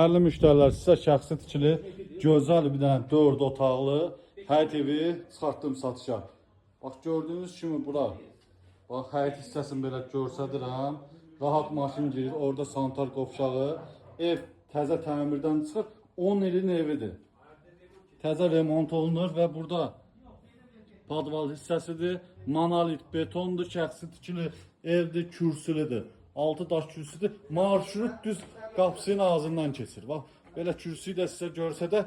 Değerli müşteriler, size şəxsi tikili, gözəl bir dənə 4 otaqlı həyət evi çıxartdım satışa. Bax, gördüğünüz kimi bura. Bax, həyət hissəsini belə göstərirəm. Rahat maşın girir, orada sanitar qovşağı. Ev təzə təmirdən çıxır, 10 ilin evidir. Təzə remont olunur və burada padval hissəsidir. Monolit betondur, şəxsi tikili evdir, kürsülüdür. 6 daş kürsüdür. Marşrut düz qapısının ağzından keçir. Bax, belə kürsüyü də sizə görsədə,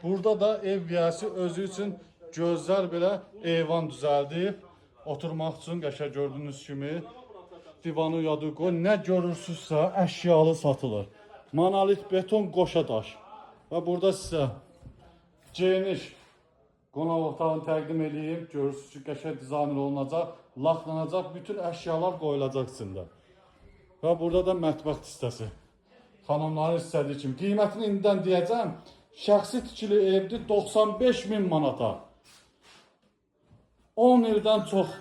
burada da ev yiyəsi özü üçün gözəl belə eyvan düzəldib. Oturmaq üçün qəşəng gördüyünüz kimi divanı yadı qoy. Nə görürsünüzsə əşyalı satılır. Monolit beton qoşa daş. Və burada sizə geniş qonaq otağını təqdim edeyim. Görürsünüz ki, qəşəng dizayn olunacaq, laxlanacaq, bütün əşyalar qoyulacaq içində. Və burada da mətbəx hissəsi. Xanımların istədiyi kimi. Qiymətini indidən deyəcəm. Şəxsi tikili evdir 95.000 manata. 10 ildən çox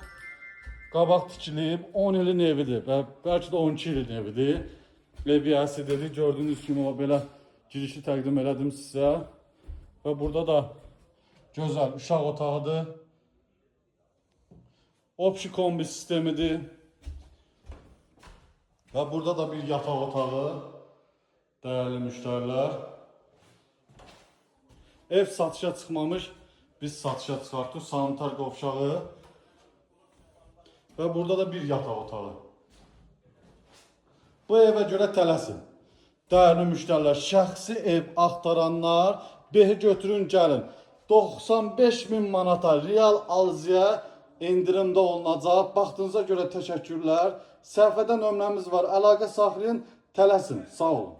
qabaq tikilib, 10 ilin evidir və bəlkə də 12 ilin evidir. Ev yiyəsidir. Gördüyünüz kimi o belə girişi təqdim elədim sizə. Və burada da gözəl uşaq otağıdır. Opsi kombi sistemidir. Və burada da bir yataq otağı. Değerli müşteriler. Ev satışa çıxmamış, biz satışa çıxartdıq. Sanitar qovşağı. Və burada da bir yataq otağı. Bu evə görə tələsin. Değerli müşteriler, şəxsi ev axtaranlar, behi götürün gəlin. 95.000 manata real alıcıya indirimdə olunacaq. Baxdığınıza görə təşəkkürlər. Səhifədə nömrəmiz var. Əlaqə saxlayın, tələsin. Sağ olun.